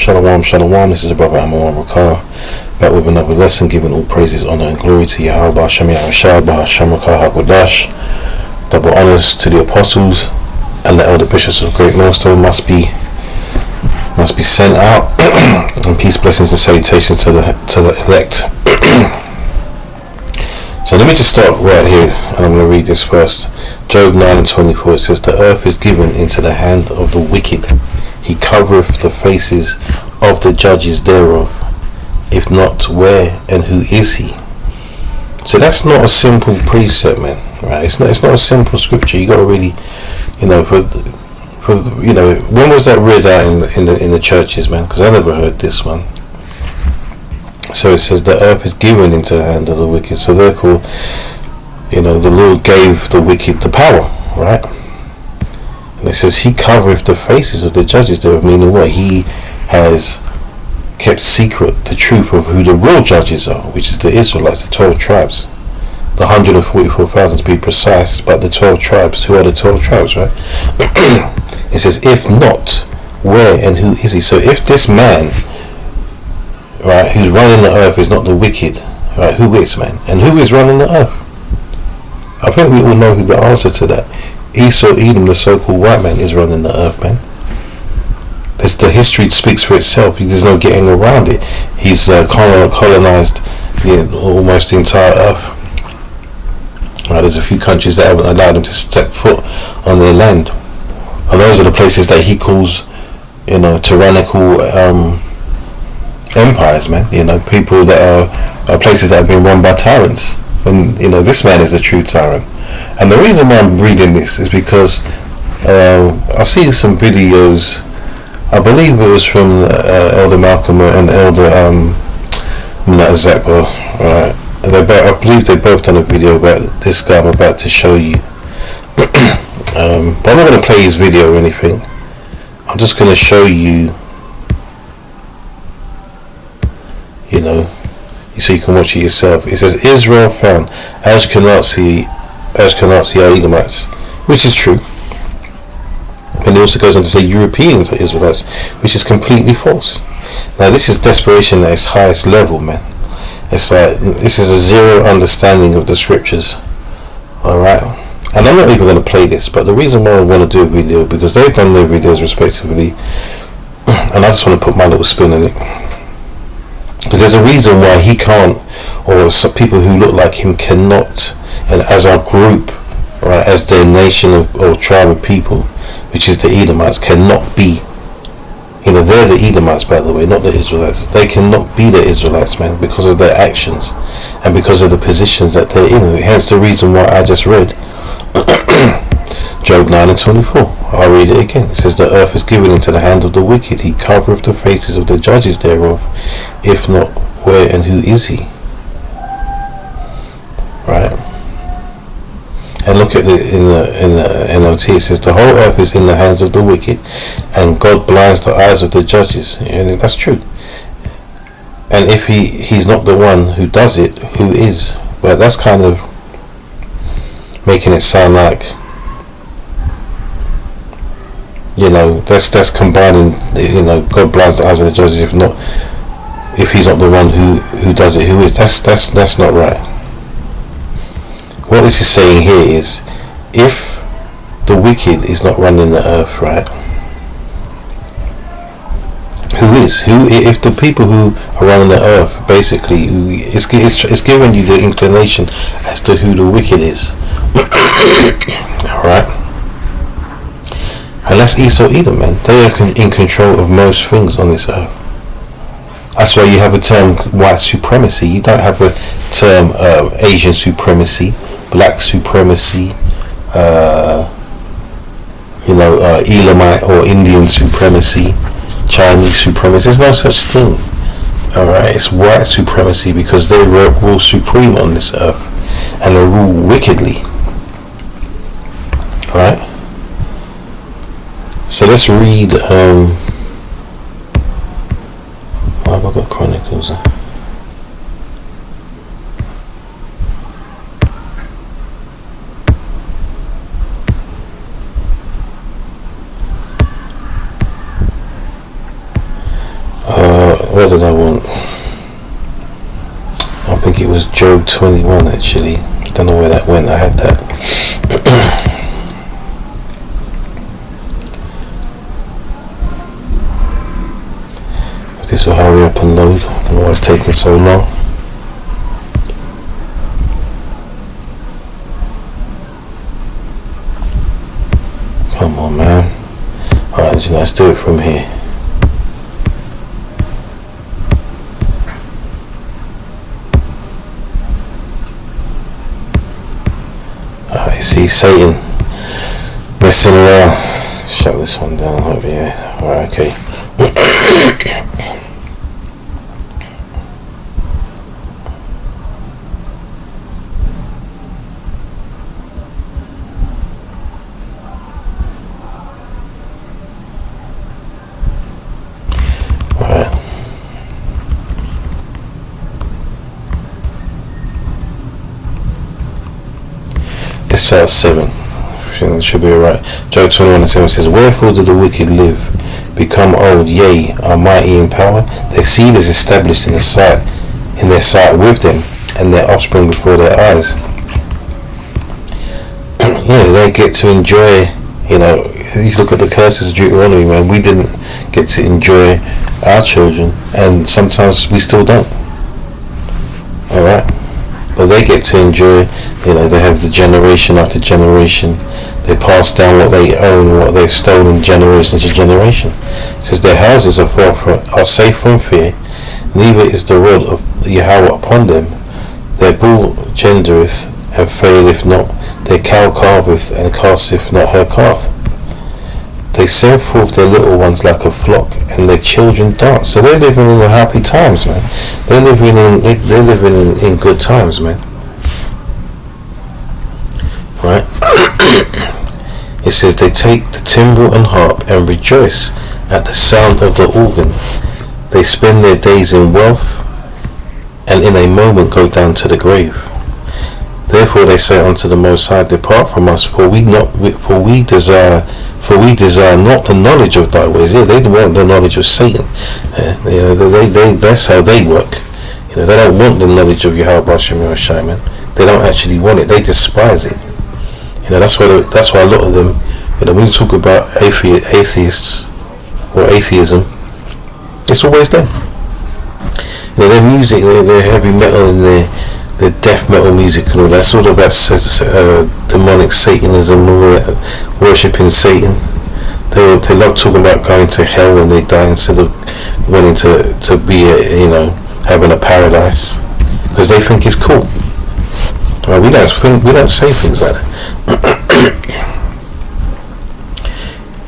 Shalom, shalom. This is the brother Amon Rakar, back with another lesson, giving all praises, honor, and glory to Yahweh Shem Yahushua B'Hashem Rakar HaKodash. Double honors to the apostles and the elder bishops of Great Millstone must be sent out, and peace, blessings, and salutations to the elect. So let me just start right here, and I'm going to read this first. Job 9:24. It says, "The earth is given into the hand of the wicked. He covereth the faces of the judges thereof. If not, where and who is he?" So that's not a simple precept, man. Right? It's not a simple scripture. You got to really, when was that read out in the churches, man? Because I never heard this one. So it says the earth is given into the hand of the wicked. So therefore, the Lord gave the wicked the power, right? And it says he covereth the faces of the judges thereof, meaning what? He has kept secret the truth of who the real judges are, which is the Israelites, the 12 tribes. The 144,000 to be precise, but the 12 tribes. Who are the 12 tribes, right? It says, if not, where and who is he? So if this man, right, who's running the earth is not the wicked, right, who is, man? And who is running the earth? I think we all know who the answer to that. Esau, Edom, the so-called white man, is running the earth, man. The history speaks for itself. There's no getting around it. He's colonized almost the entire earth. Right, there's a few countries that haven't allowed him to step foot on their land, and those are the places that he calls, tyrannical empires, man. People that are places that have been run by tyrants. And this man is a true tyrant. And the reason why I'm reading this is because I see some videos. I believe it was from Elder Malcolm and Elder Zappa. Right? I believe they both done a video about this guy I'm about to show you. But I'm not going to play his video or anything. I'm just going to show you, so you can watch it yourself. It says Israel found Ashkenazi Edomites, which is true. And it also goes on to say Europeans are Israelites, which is completely false. Now this is desperation at its highest level, man. It's like, this is a zero understanding of the scriptures. Alright? And I'm not even going to play this, but the reason why I want to do a video, because they've done their videos respectively, and I just want to put my little spin in it. Because there's a reason why he can't, or some people who look like him cannot, and as our group, right, as their nation or tribe of people, which is the Edomites, cannot be. They're the Edomites, by the way, not the Israelites. They cannot be the Israelites, man, because of their actions and because of the positions that they're in. Hence the reason why I just read Job 9:24. I'll read it again. It says, "The earth is given into the hand of the wicked. He covereth the faces of the judges thereof. If not, where and who is he?" Right? And look at it in the NLT. It says, "The whole earth is in the hands of the wicked, and God blinds the eyes of the judges." And that's true. And if he's not the one who does it, who is? But that's kind of making it sound like, that's combining, God blinds the eyes of the judges. If he's not the one who does it, who is? That's not right. What this is saying here is, if the wicked is not running the earth, right? Who is? If the people who are running the earth, basically, it's giving you the inclination as to who the wicked is. Alright? And that's Esau, Edom, man. They are in control of most things on this earth. That's why you have a term white supremacy. You don't have a term Asian supremacy, black supremacy, Elamite or Indian supremacy, Chinese supremacy. There's no such thing. Alright, it's white supremacy because they rule supreme on this earth and they rule wickedly. Alright? So let's read I've got Chronicles. what did I want? I think it was Job 21 actually. Don't know where that went. I had that. This will hurry up and load. I don't know why it's taking so long. Come on, man. Alright, let's do it from here. Alright, see Satan messing around. Shut this one down over here. Alright, okay. It's 7. It should be alright. Job 21:7 says, wherefore do the wicked live, become old, yea, are mighty in power? Their seed is established in their sight with them, and their offspring before their eyes. They get to enjoy, you look at the curses of Deuteronomy, man. We didn't get to enjoy our children, and sometimes we still don't. Alright? But they get to enjoy, they have the generation after generation. They pass down what they own, what they've stolen generation to generation. It says their houses are safe from fear, neither is the rod of Yahweh upon them. Their bull gendereth and faileth not, their cow calveth and casteth not her calf. They send forth their little ones like a flock, and their children dance. So they're living in the happy times, man. They're living in good times, man. Right? It says they take the timbrel and harp and rejoice at the sound of the organ. They spend their days in wealth, and in a moment go down to the grave. Therefore they say unto the Most High, depart from us, for we desire not the knowledge of thy ways. Yeah, they want the knowledge of Satan. That's how they work. They don't want the knowledge of Yahweh Shemir Shaiman. They don't actually want it. They despise it. That's why a lot of them, when you talk about atheists or atheism, it's always them. Their music, their heavy metal and their death metal music and all that's all about demonic Satanism, worshipping Satan. They love talking about going to hell when they die instead of wanting to be having a paradise, because they think it's cool. Well, we don't say things like that.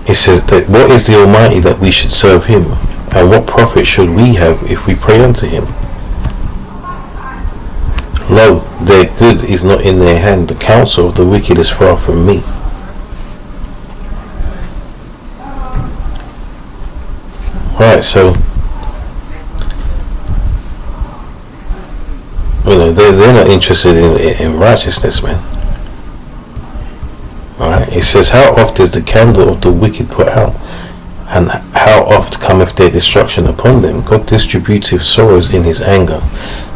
It says that what is the Almighty that we should serve him, and what profit should we have if we pray unto him? Lo, their good is not in their hand, the counsel of the wicked is far from me. Right, so they're not interested in righteousness, man. Alright, it says, how oft is the candle of the wicked put out, and how oft cometh their destruction upon them? God distributeth sorrows in his anger.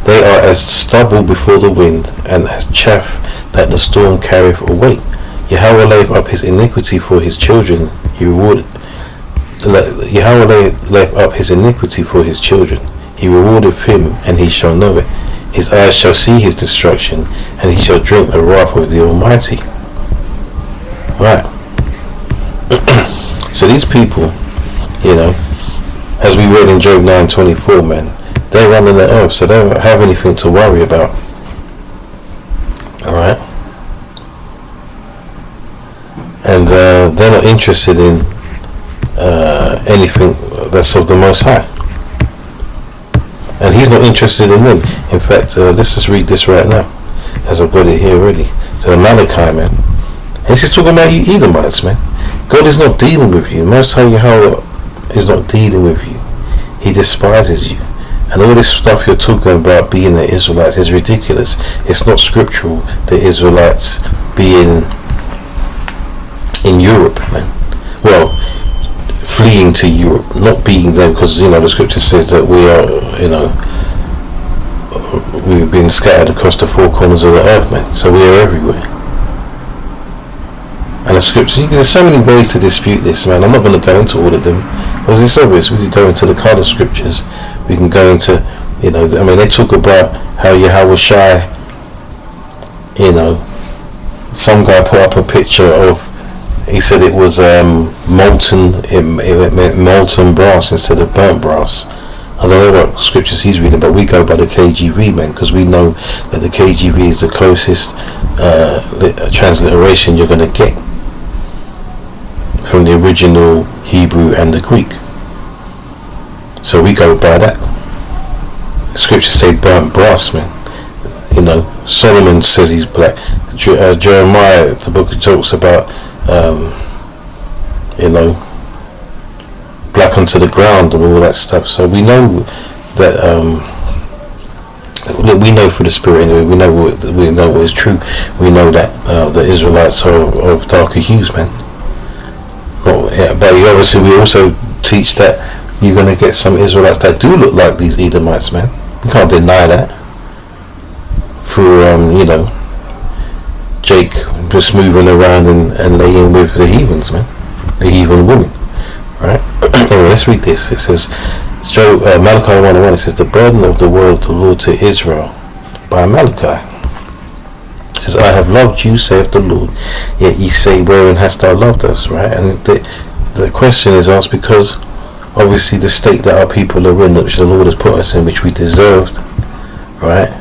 They are as stubble before the wind, and as chaff that the storm carrieth away. Yahweh layeth up his iniquity for his children, Yahweh layeth up his iniquity for his children. He rewardeth him, and he shall know it. His eyes shall see his destruction, and he shall drink the wrath of the Almighty. Right. So these people, as we read in Job 9:24, man, they're running the earth, so they don't have anything to worry about. Alright? And they're not interested in anything that's of the Most High. And he's not interested in them. In fact, let's just read this right now, as I've got it here already. So Malachi, man. And this is talking about you Edomites, man. God is not dealing with you. Most High Yahweh is not dealing with you. He despises you. And all this stuff you're talking about being the Israelites is ridiculous. It's not scriptural, the Israelites being in Europe, man. Well, fleeing to Europe, not being there, because the scripture says that we are, we've been scattered across the four corners of the earth, man. So we are everywhere. And the scriptures, there's so many ways to dispute this, man. I'm not going to go into all of them, because it's obvious. We could go into the color scriptures. We can go into, they talk about how Yahweh Shai, some guy put up a picture of, he said it was molten, it meant molten brass instead of burnt brass. I don't know what scriptures he's reading, but we go by the KJV, man, because we know that the KJV is the closest transliteration you're going to get from the original Hebrew and the Greek. So we go by that. The scriptures say burnt brass, man. Solomon says he's black. Jeremiah, the book talks about, black onto the ground and all that stuff. So we know that, we know through the Spirit anyway. We know what is true. We know that the Israelites are of darker hues, man. But obviously we also teach that you're going to get some Israelites that do look like these Edomites, man. You can't deny that. Through Jake just moving around and laying with the heathens, man, the heathen women, right? Anyway, let's read this. It says, Malachi 1:1. It says, the burden of the word of the Lord to Israel by Malachi. It says, I have loved you, saith the Lord, yet ye say, wherein hast thou loved us, right? And the question is asked because obviously the state that our people are in, which the Lord has put us in, which we deserved, right?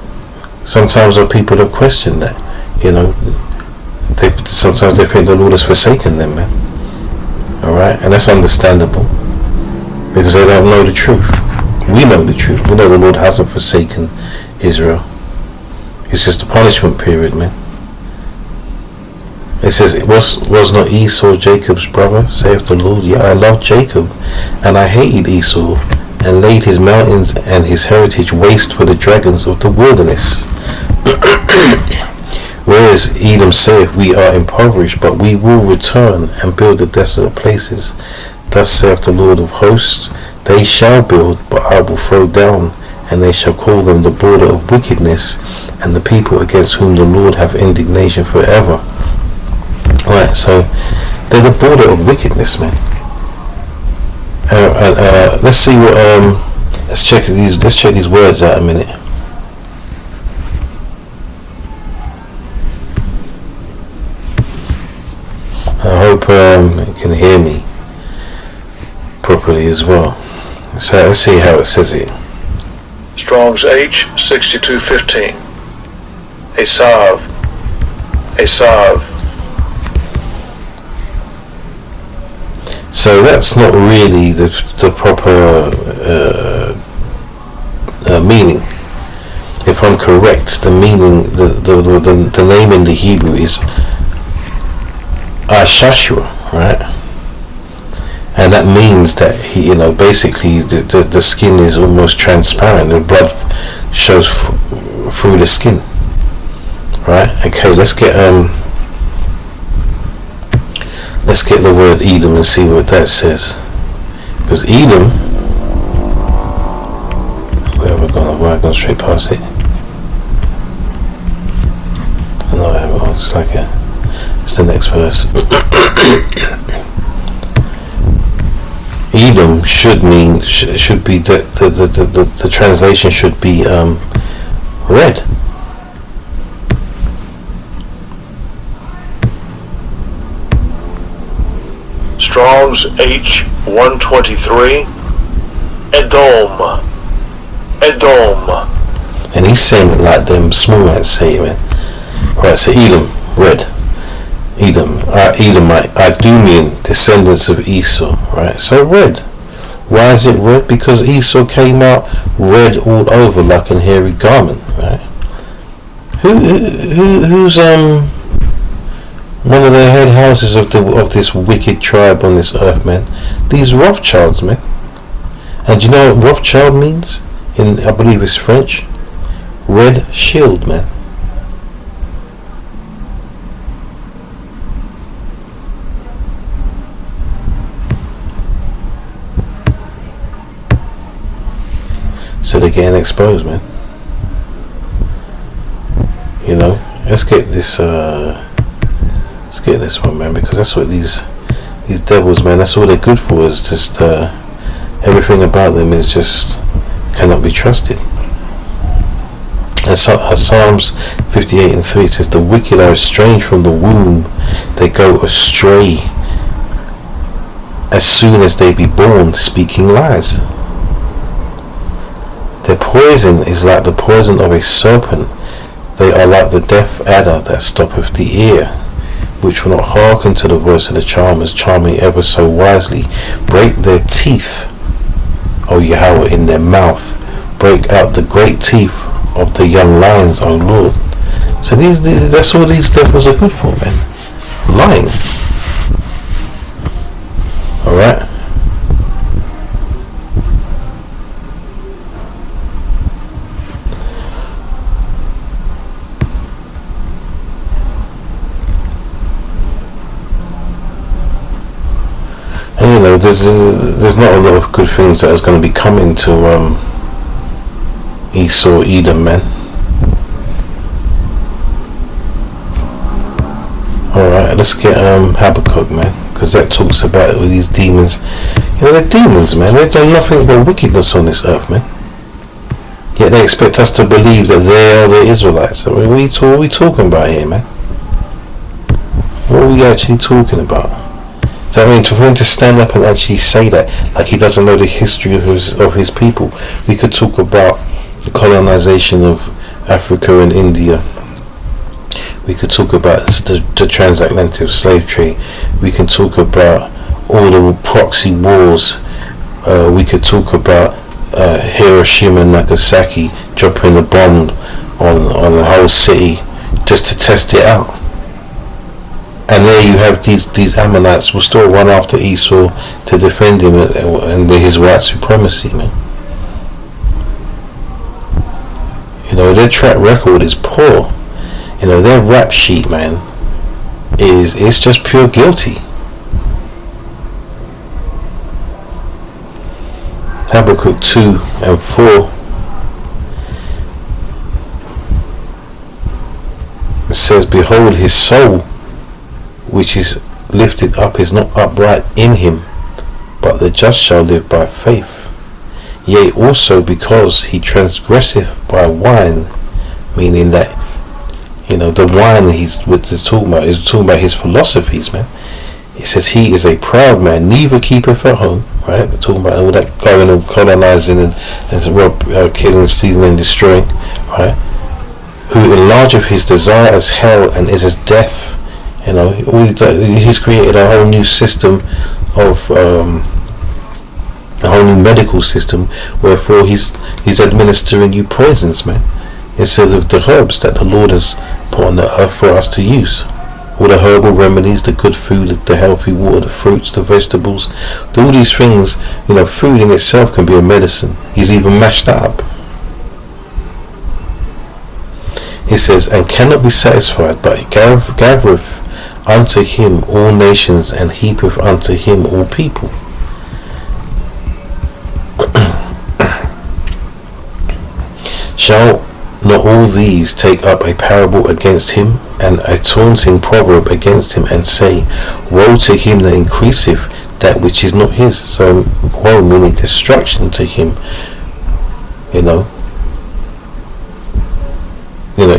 Sometimes our people have questioned that, sometimes they think the Lord has forsaken them, man. Alright, and that's understandable, because they don't know the truth. We know the truth. We know the Lord hasn't forsaken Israel. It's just a punishment period, man. It says, it was not Esau Jacob's brother, saith the Lord? Yeah, I loved Jacob, and I hated Esau, and laid his mountains and his heritage waste for the dragons of the wilderness. Whereas Edom saith, we are impoverished, but we will return and build the desolate places. Thus saith the Lord of hosts, they shall build, but I will throw down, and they shall call them the border of wickedness, and the people against whom the Lord have indignation forever. Right, so they're the border of wickedness, man. Let's see what. Let's check these words out a minute. I hope you can hear me properly as well. So let's see how it says it. Strong's H 6215. Esav. So that's not really the proper meaning. If I'm correct, the meaning, the name in the Hebrew is Ashashua, right? And that means that he, basically the skin is almost transparent. The blood shows through the skin, right? Okay, let's get the word Edom and see what that says. Because Edom, where have I gone? I've gone straight past it. No, I haven't. It's like it's the next verse. Edom should be the translation should be red. Strong's H 123. Edom. And he's saying it like them small ants say it, man. Right, so Edom, red. Edomite, Idumean, descendants of Esau, right? So red. Why is it red? Because Esau came out red all over like an hairy garment, right? Who's one of the head houses of this wicked tribe on this earth, man? These Rothschilds, man. And do you know what Rothschild means? I believe it's French. Red shield, man. So they're getting exposed, man. You know, let's get this one, man, because that's what these devils, man, that's all they're good for, is just everything about them is just cannot be trusted. And Psalms 58:3 says, the wicked are estranged from the womb, they go astray as soon as they be born, speaking lies. Their poison is like the poison of a serpent. They are like the deaf adder that stoppeth the ear, which will not hearken to the voice of the charmers, charming ever so wisely. Break their teeth, O Yahweh, in their mouth. Break out the great teeth of the young lions, O Lord. So that's all these devils are good for, man. Lying. Alright? And you know, there's not a lot of good things that is going to be coming to Esau, Edom, man. Alright, let's get Habakkuk, man, because that talks about it with these demons. You know, they're demons, man. They've done nothing but wickedness on this earth, man. Yet they expect us to believe that they are the Israelites. I mean, what are we talking about here, man? What are we actually talking about? So, I mean, for him to stand up and actually say that, like he doesn't know the history of his people. We could talk about the colonization of Africa and India. We could talk about the transatlantic slave trade. We can talk about all the proxy wars. We could talk about Hiroshima and Nagasaki dropping a bomb on the whole city just to test it out. And there you have these Ammonites will still run after Esau to defend him and his white supremacy, man. You know, their track record is poor. You know, their rap sheet, man, is just pure guilty. Habakkuk 2:4 says, behold, his soul which is lifted up is not upright in him, but the just shall live by faith. Yea, also because he transgresseth by wine, meaning that, you know, the wine he's talking about is talking about his philosophies, man. It says he is a proud man, neither keepeth at home, right? They're talking about all that going and colonizing and killing, stealing and destroying, right? Who enlargeth his desire as hell and is as death. You know, he's created a whole new system of a whole new medical system, wherefore he's administering you poisons, man, instead of the herbs that the Lord has put on the earth for us to use. All the herbal remedies, the good food, the healthy water, the fruits, the vegetables, all these things. You know, food in itself can be a medicine. He's even mashed that up. It says, and cannot be satisfied, but gathereth unto him all nations, and heapeth unto him all people. Shall not all these take up a parable against him, and a taunting proverb against him, and say, woe to him that increaseth that which is not his? So woe meaning destruction to him. You know,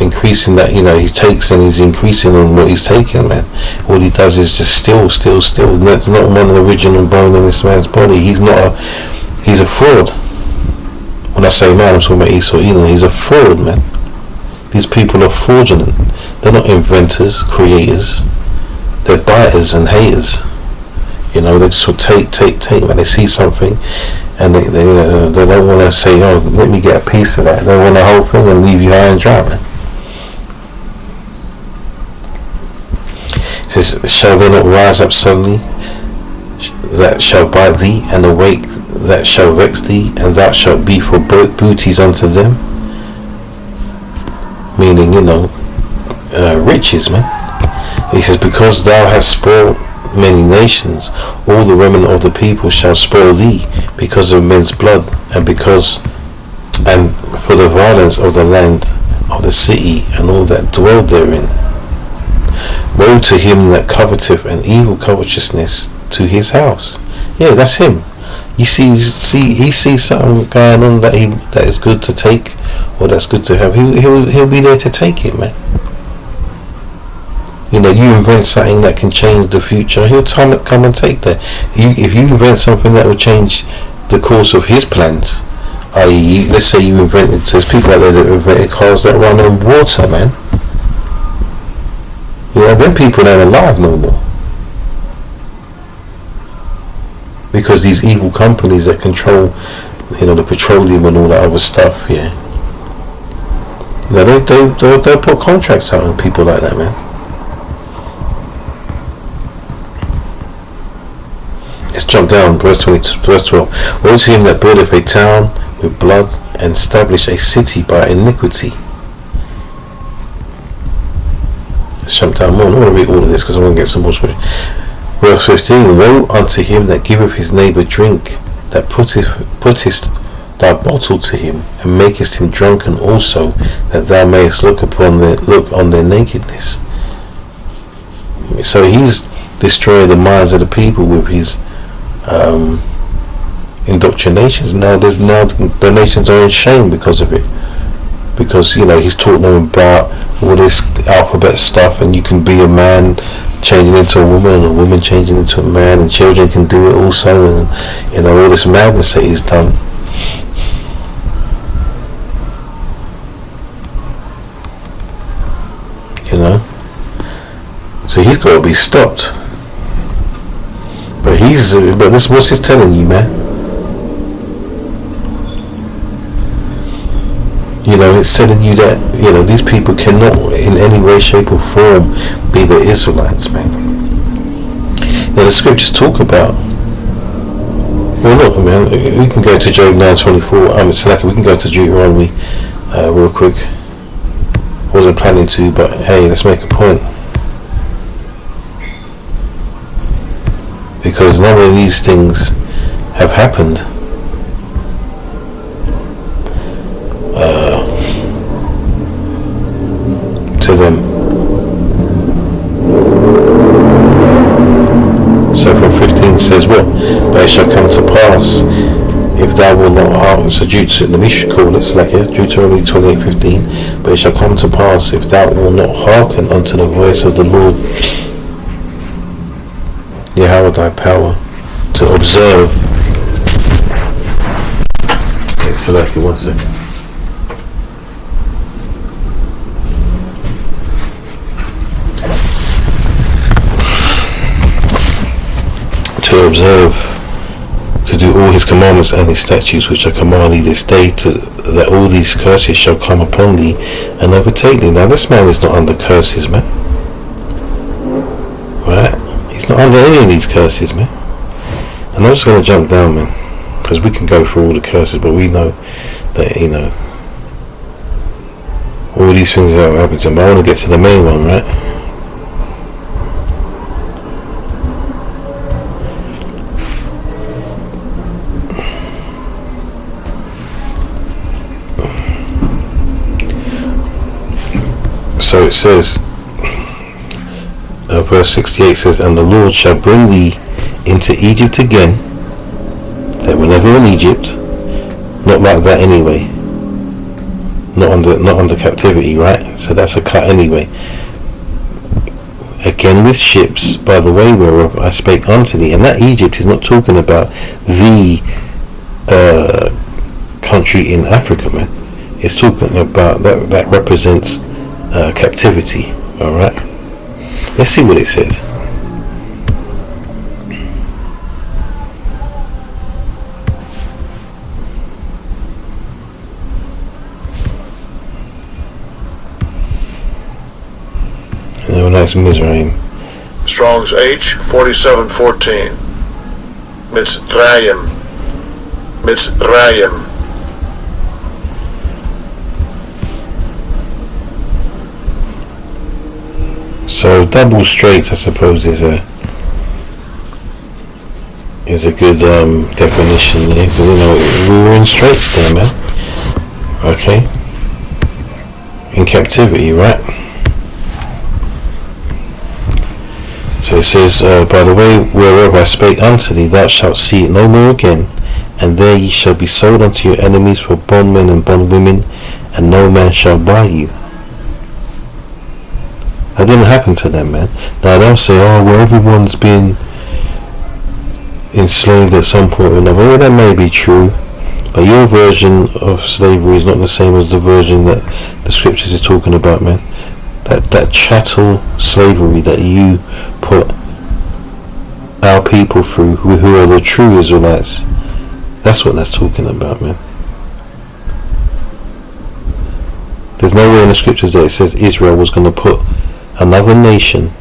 increasing that, you know, he takes and he's increasing on what he's taking, man. All he does is just steal. That's not one original bone in this man's body. He's a fraud. When I say man, I'm talking about Esau Edom. He's a fraud, man. These people are fraudulent. They're not inventors, creators. They're biters and haters. You know, they just will take. When they see something, and they don't want to say, oh, let me get a piece of that. They want the whole thing and leave you high and dry, man. It says, shall they not rise up suddenly, that shall bite thee, and awake that shall vex thee, and thou shalt be for booties unto them? Meaning, you know, riches, man. He says, because thou hast spoiled many nations, all the remnant of the people shall spoil thee, because of men's blood, and because and for the violence of the land of the city and all that dwell therein. Woe to him that coveteth an evil covetousness to his house. Yeah, that's him. He sees something going on that is good to take, or that's good to have. He'll be there to take it, man. You know, you invent something that can change the future, he'll come and take that. If you invent something that will change the course of his plans, i.e., let's say you invented, there's people out there that invented cars that run on water, man. You know, them people ain't alive no more. Because these evil companies that control, you know, the petroleum and all that other stuff, yeah. You know, they'll put contracts out on people like that, man. Let's jump down, verse 12. Woe to him that buildeth a town with blood, and establish a city by iniquity. Let's jump down more. I don't want to read all of this because I want to get some more scripture. Verse 15. Woe unto him that giveth his neighbour drink, that puttest thy bottle to him, and makest him drunken also, that thou mayest look on their nakedness. So he's destroying the minds of the people with his indoctrinations. Now the nations are in shame because of it, because, you know, he's taught them about all this alphabet stuff, and you can be a man changing into a woman, and a woman changing into a man, and children can do it also, and, you know, all this madness that he's done. You know, so he's got to be stopped. But this, what's he's telling you, man? You know, it's telling you that, you know, these people cannot in any way, shape or form be the Israelites, man. Now the scriptures talk about, well, look, man, we can go to Job 9:24. It's like we can go to Deuteronomy real quick. Wasn't planning to, but hey, let's make a point. Because none of these things have happened to them. So from 15 says what? But it shall come to pass, if thou wilt not hearken. So let me call this like here, Deuteronomy 28:15. But it shall come to pass, if thou wilt not hearken unto the voice of the Lord Yahweh thy power, to observe. So like it, 1 second. To observe, to do all his commandments and his statutes which I command thee this day, that all these curses shall come upon thee and overtake thee. Now this man is not under curses, man. Right? He's not under any of these curses, man. And I'm just going to jump down, man, because we can go through all the curses, but we know that, you know, all these things that happen to him. But I want to get to the main one, right? So it says, verse 68 says, and the Lord shall bring thee into Egypt again. They were never in Egypt, not like that anyway, not under captivity, right? So that's a cut anyway. Again with ships, by the way whereof I spake unto thee. And that Egypt is not talking about the country in Africa, man. It's talking about that represents captivity. All right, let's see what it says. No, nice Mizraim. Strong's H 4714. Mitzrayim. So double straits, I suppose, is a good definition there. Because, you know, we were in straits there, man. Okay, in captivity, right? So it says, by the way whereof I spake unto thee, thou shalt see it no more again, and there ye shall be sold unto your enemies for bondmen and bondwomen, and no man shall buy you. That didn't happen to them, man. Now they'll say, oh, well, everyone's been enslaved at some point or another. Well, that may be true, but your version of slavery is not the same as the version that the scriptures are talking about, man. That chattel slavery that you put our people through, who are the true Israelites, that's what that's talking about, man. There's nowhere in the scriptures that it says Israel was going to put another nation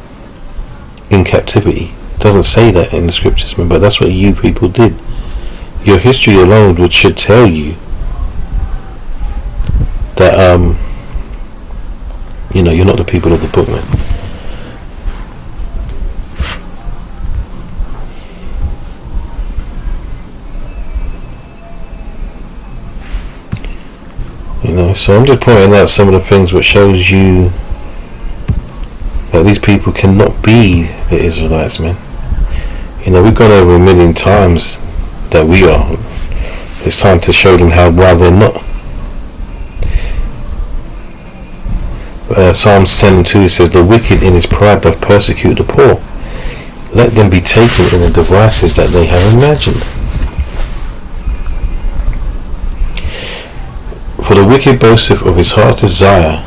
in captivity. It doesn't say that in the scriptures, man, but that's what you people did. Your history alone should tell you that you're not the people of the book, man. So I'm just pointing out some of the things which shows you that these people cannot be the Israelites, man. We've gone over a million times that we are. It's time to show them why they're not. Psalms 10:2 says, the wicked in his pride doth persecute the poor. Let them be taken in the devices that they have imagined. For the wicked boasteth of his heart's desire,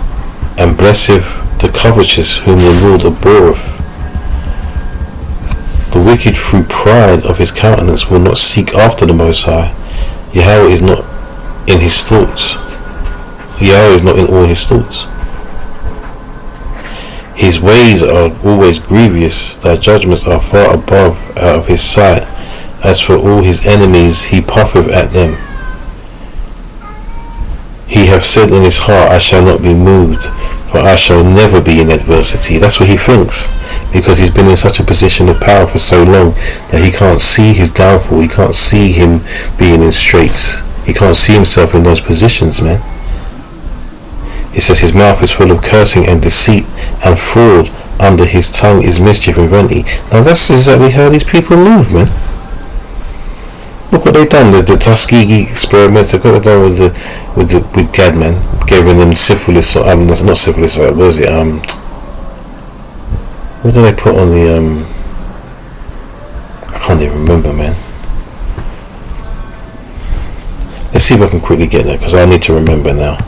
and blesseth the covetous whom the Lord abhorreth. The wicked through pride of his countenance will not seek after the Most High. Yahweh is not in his thoughts. Yahweh is not in all his thoughts. His ways are always grievous, thy judgments are far above out of his sight. As for all his enemies, he puffeth at them. He hath said in his heart, I shall not be moved, for I shall never be in adversity. That's what he thinks, because he's been in such a position of power for so long that he can't see his downfall. He can't see him being in straits. He can't see himself in those positions, man. It says his mouth is full of cursing and deceit and fraud. Under his tongue is mischief and vanity. Now that's exactly how these people move, man. Look what they've done. The Tuskegee experiments. Look what they've done with Gad, man. Giving them syphilis. That's not syphilis. What was it? What did they put on the? I can't even remember, man. Let's see if I can quickly get that, because I need to remember now.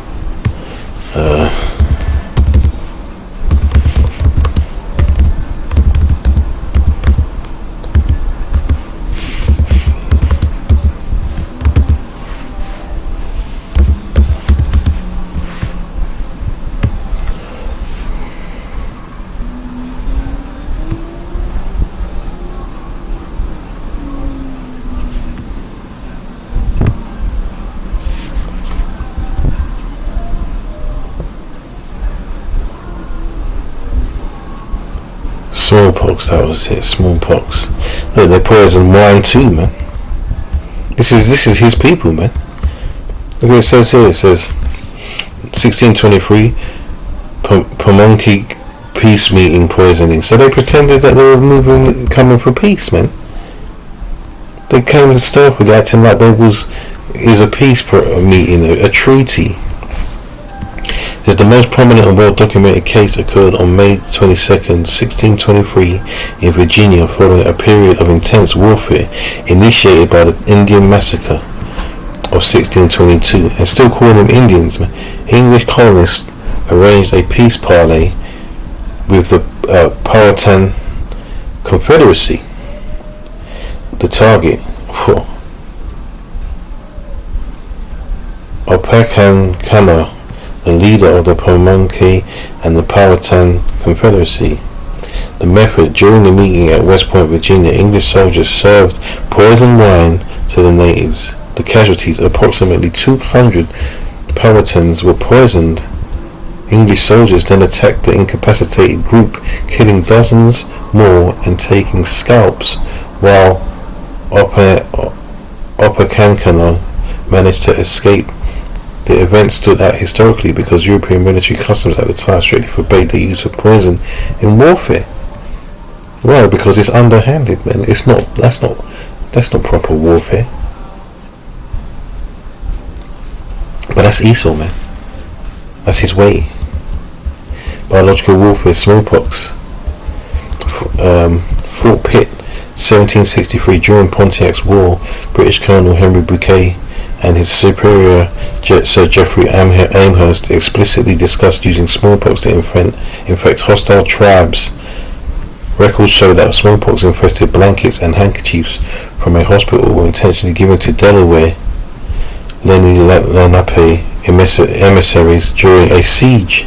Smallpox, that was it. Smallpox. Look, they poisoned wine too, man. This is his people, man. Look what it says here. It says 1623 Pamunkey peace meeting poisoning. So they pretended that they were coming for peace, man. They came in stealthily, acting like is a peace meeting, a treaty. Says the most prominent and well-documented case occurred on May 22nd, 1623 in Virginia, following a period of intense warfare initiated by the Indian massacre of 1622, and still calling them Indians, man. English colonists arranged a peace parley with the Powhatan Confederacy. The target, Opakankana, the leader of the Pamunkey and the Powhatan Confederacy. The method: during the meeting at West Point, Virginia, English soldiers served poisoned wine to the natives. The casualties, approximately 200 Powhatans, were poisoned. English soldiers then attacked the incapacitated group, killing dozens more and taking scalps, while Opakankana managed to escape The event stood out historically because European military customs at the time strictly forbade the use of poison in warfare. Well, because it's underhanded, man. It's not. That's not proper warfare. But that's Esau, man. That's his way. Biological warfare, smallpox. Fort Pitt, 1763. During Pontiac's War, British Colonel Henry Bouquet and his superior Sir Geoffrey Amherst explicitly discussed using smallpox to infect hostile tribes. Records show that smallpox-infested blankets and handkerchiefs from a hospital were intentionally given to Delaware Lenape emissaries during a siege.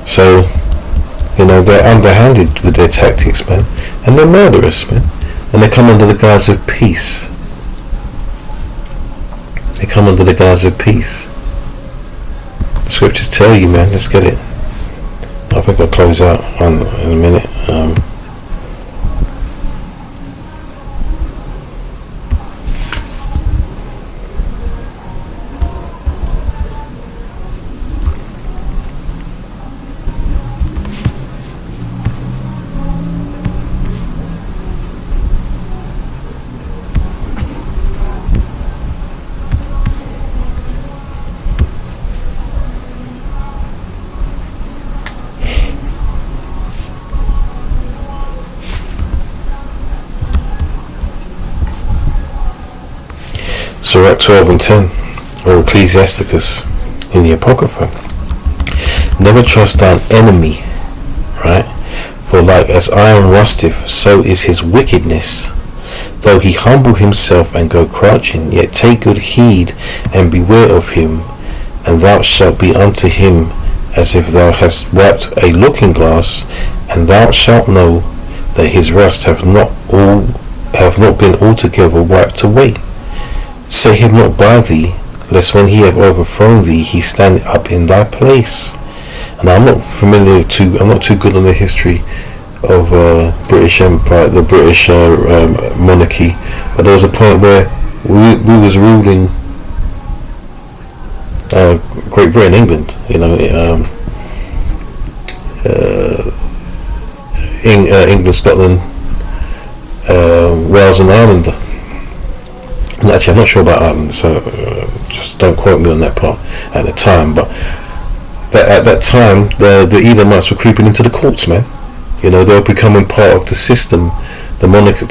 So, they're underhanded with their tactics, man, and they're murderous, man, and they come under the guise of peace. They come under the guise of peace. The scriptures tell you, man. Let's get it. I think I'll close out in a minute. Sirach 12 and 10, or Ecclesiasticus in the Apocrypha. Never trust thine enemy, right? For like as iron rusteth, so is his wickedness. Though he humble himself and go crouching, yet take good heed and beware of him, and thou shalt be unto him as if thou hast wiped a looking glass, and thou shalt know that his rust have not been altogether wiped away. Set him not by thee, lest when he have overthrown thee, he stand up in thy place. And I'm not too good on the history of British Empire, the British monarchy, but there was a point where we was ruling Great Britain, England, England, Scotland, Wales and Ireland. And actually, I'm not sure about Ireland, so just don't quote me on that part at the time. But at that time, the Edomites were creeping into the courts, man. They were becoming part of the system, the monarchy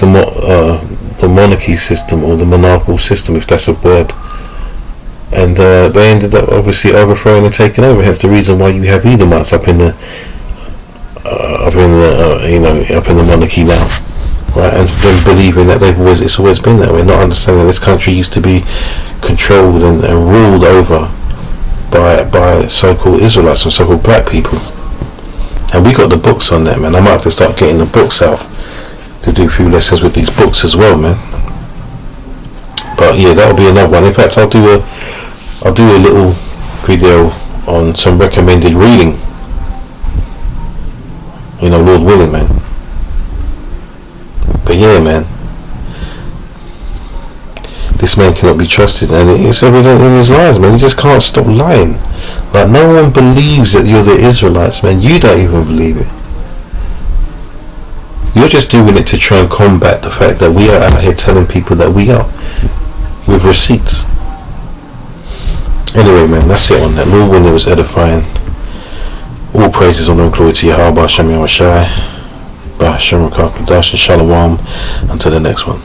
system, or the monarchical system, if that's a word. And they ended up obviously overthrowing and taking over. Hence the reason why you have Edomites up in the monarchy now. Right, and them believing that it's always been that way, not understanding this country used to be controlled and ruled over by so-called Israelites and so-called black people. And we got the books on that, man. I might have to start getting the books out to do a few lessons with these books as well, man. But yeah, that'll be another one. In fact, I'll do a little video on some recommended reading. Lord willing, man. But yeah, man, this man cannot be trusted, and it's evident in his lies, man. He just can't stop lying. Like, no one believes that you're the Israelites, man. You don't even believe it. You're just doing it to try and combat the fact that we are out here telling people that we are, with receipts. Anyway, man, that's it on that. Lord, when it was edifying. All praises, honor and glory to Yahweh, Shem Yahweh Shai, Shalom. Until the next one.